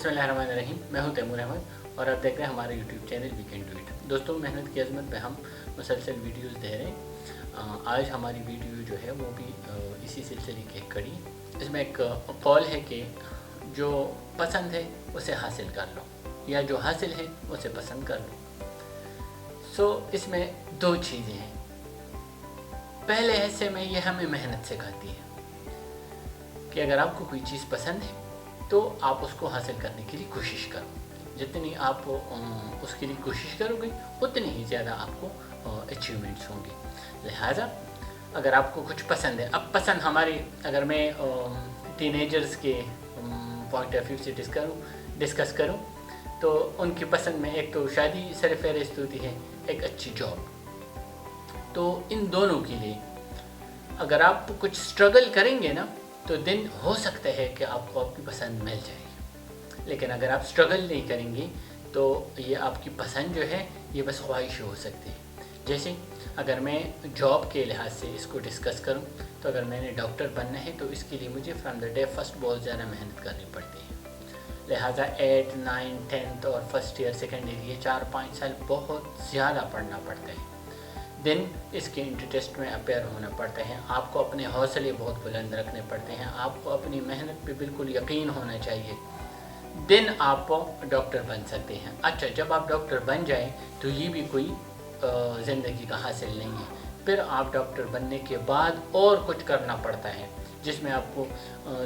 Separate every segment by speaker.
Speaker 1: बिस्मिल्लाहिर्रहमानिर्रहीम। मैं हूं तैमूर अहमद और आप देख रहे हैं हमारे YouTube channel we can do it. दोस्तों, मेहनत की अजमत पे हम मुसलसल वीडियोस दे रहे हैं। आज हमारी वीडियो जो है वो भी इसी सिलसिले की एक कड़ी। इसमें एक कॉल है कि जो पसंद है उसे हासिल कर लो या जो हासिल है उसे पसंद कर लो। इसमें दो चीज़ें हैं। पहले हिस्से में ये हमें मेहनत सिखाती है कि अगर आपको कोई चीज़ पसंद है तो आप उसको हासिल करने के लिए कोशिश करो। जितनी आप उसके लिए कोशिश करोगे उतनी ही ज़्यादा आपको अचीवमेंट्स होंगे। लिहाजा अगर आपको कुछ पसंद है, अब पसंद हमारी, अगर मैं टीनेजर्स के पॉइंट ऑफ व्यू से डिस्कस करूं तो उनकी पसंद में एक तो शादी सरफहरिस्त होती है, एक अच्छी जॉब। तो इन दोनों के लिए अगर आप कुछ स्ट्रगल करेंगे ना तो दिन हो सकता है कि आपको आपकी पसंद मिल जाएगी, लेकिन अगर आप स्ट्रगल नहीं करेंगे तो ये आपकी पसंद जो है ये बस ख्वाहिश हो सकती है। जैसे अगर मैं जॉब के लिहाज से इसको डिस्कस करूं तो अगर मैंने डॉक्टर बनना है तो इसके लिए मुझे फ्रॉम द डे फर्स्ट बहुत ज़्यादा मेहनत करनी पड़ती है। लिहाजा 8, 9, 10th और फर्स्ट ईयर सेकेंड ईयर ये 4-5 साल बहुत ज़्यादा पढ़ना पड़ता है। दिन इसके इंटरटेस्ट में अपेयर होना पड़ता है। आपको अपने हौसले बहुत बुलंद रखने पड़ते हैं। आपको अपनी मेहनत पे बिल्कुल यकीन होना चाहिए। दिन आप डॉक्टर बन सकते हैं। अच्छा, जब आप डॉक्टर बन जाएं तो ये भी कोई ज़िंदगी का हासिल नहीं है। फिर आप डॉक्टर बनने के बाद और कुछ करना पड़ता है, जिसमें आपको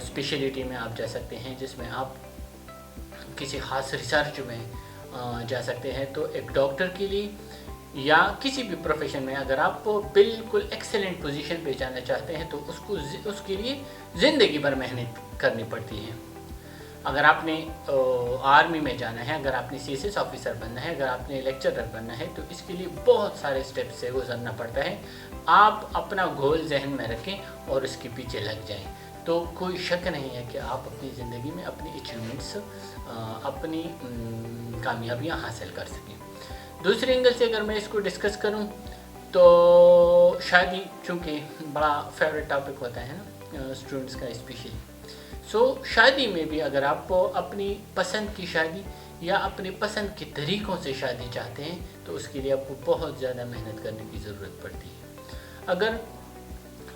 Speaker 1: स्पेशलिटी में आप जा सकते हैं, जिसमें आप किसी ख़ास रिसर्च में जा सकते हैं। तो एक डॉक्टर के लिए या किसी भी प्रोफेशन में अगर आप बिल्कुल एक्सेलेंट पोजीशन पे जाना चाहते हैं तो उसके लिए ज़िंदगी भर मेहनत करनी पड़ती है। अगर आपने आर्मी में जाना है, अगर आपने सीएसएस ऑफिसर बनना है, अगर आपने लेक्चरर बनना है तो इसके लिए बहुत सारे स्टेप्स से गुजरना पड़ता है। आप अपना गोल जहन में रखें और उसके पीछे लग जाएं तो कोई शक नहीं है कि आप अपनी ज़िंदगी में अपनी अचीवमेंट्स, अपनी कामयाबियाँ हासिल कर सकें। दूसरे एंगल से अगर मैं इसको डिस्कस करूं तो शादी चूँकि बड़ा फेवरेट टॉपिक होता है ना स्टूडेंट्स का स्पेशली। शादी में भी अगर आप अपनी पसंद की शादी या अपनी पसंद के तरीक़ों से शादी चाहते हैं तो उसके लिए आपको बहुत ज़्यादा मेहनत करने की ज़रूरत पड़ती है।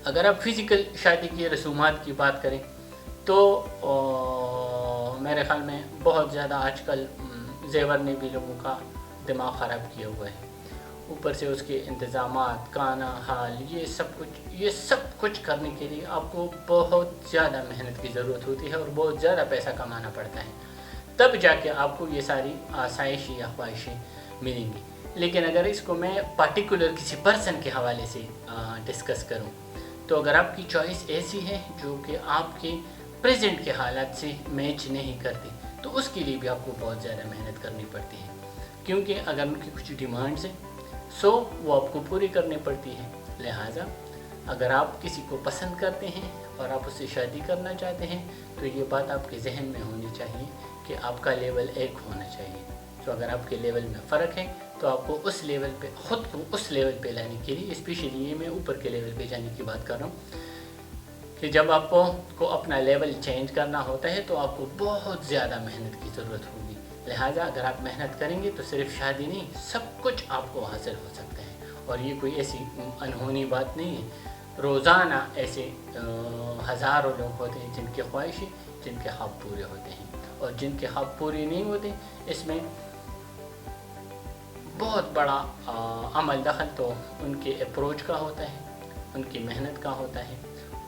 Speaker 1: अगर आप फिज़िकल शादी की रसूमात की बात करें तो मेरे ख़्याल में बहुत ज़्यादा आजकल ज़ेवर ने भी लोगों का दिमाग ख़राब किया हुआ है। ऊपर से उसके इंतज़ामात, खाना, हाल, ये सब कुछ करने के लिए आपको बहुत ज़्यादा मेहनत की ज़रूरत होती है और बहुत ज़्यादा पैसा कमाना पड़ता है, तब जाके आपको ये सारी आसाइश या ख्वाहिशें मिलेंगी। लेकिन अगर इसको मैं पार्टिकुलर किसी पर्सन के हवाले से डिस्कस करूं तो अगर आपकी चॉइस ऐसी है जो कि आपके प्रेजेंट के हालात से मैच नहीं करती तो उसके लिए भी आपको बहुत ज़्यादा मेहनत करनी पड़ती है, क्योंकि अगर उनकी कुछ डिमांड्स हैं वो आपको पूरी करनी पड़ती है। लिहाजा अगर आप किसी को पसंद करते हैं और आप उससे शादी करना चाहते हैं तो ये बात आपके जहन में होनी चाहिए कि आपका लेवल एक होना चाहिए। तो अगर आपके लेवल में फ़र्क है तो आपको उस लेवल पे, ख़ुद को उस लेवल पे लाने के लिए, स्पेशली ये मैं ऊपर के लेवल पे जाने की बात कर रहा हूँ कि जब आपको अपना लेवल चेंज करना होता है तो आपको बहुत ज़्यादा मेहनत की ज़रूरत होगी। लिहाजा अगर आप मेहनत करेंगे तो सिर्फ शादी नहीं, सब कुछ आपको हासिल हो सकता है। और ये कोई ऐसी अनहोनी बात नहीं है। रोज़ाना ऐसे हज़ारों लोग होते हैं जिनकी ख्वाहिशें, जिनके ख्वाब पूरे होते हैं, और जिनके ख्वाब पूरे नहीं होते इसमें बहुत बड़ा अमल दखल तो उनके अप्रोच का होता है, उनकी मेहनत का होता है,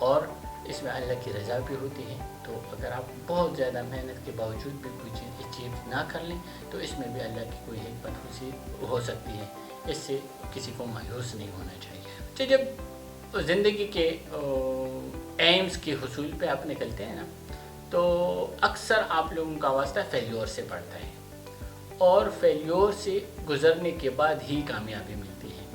Speaker 1: और इसमें अल्लाह की रज़ा भी होती है। तो अगर आप बहुत ज़्यादा मेहनत के बावजूद भी कोई चीज़ अचीव ना कर लें तो इसमें भी अल्लाह की कोई हिकमत हो सकती है। इससे किसी को मायूस नहीं होना चाहिए। तो जब ज़िंदगी के एम्स के हुसूल पे आप निकलते हैं ना तो अक्सर आप लोगों का वास्ता फेल्योर से पड़ता है, और फेल्योर से गुज़रने के बाद ही कामयाबी मिलती है।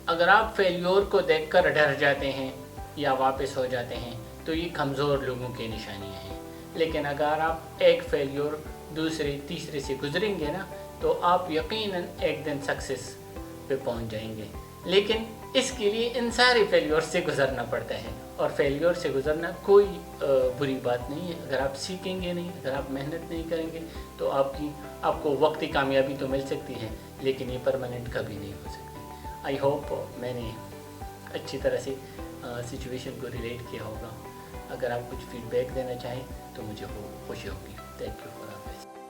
Speaker 1: अगर आप फेल्योर को देखकर डर जाते हैं या वापस हो जाते हैं तो ये कमज़ोर लोगों की निशानियाँ हैं। लेकिन अगर आप एक फेल्योर दूसरे तीसरे से गुजरेंगे ना तो आप यकीनन एक दिन सक्सेस पे पहुंच जाएंगे। लेकिन इसके लिए इन सारे फेलियर से गुज़रना पड़ता है, और फेलियर से गुज़रना कोई बुरी बात नहीं है। अगर आप सीखेंगे नहीं, अगर आप मेहनत नहीं करेंगे तो आपको वक्ती कामयाबी तो मिल सकती है, लेकिन ये परमानेंट कभी नहीं हो सकती। आई होप मैंने अच्छी तरह से सिचुएशन को रिलेट किया होगा। अगर आप कुछ फीडबैक देना चाहें तो मुझे खुशी होगी। Thank you for always.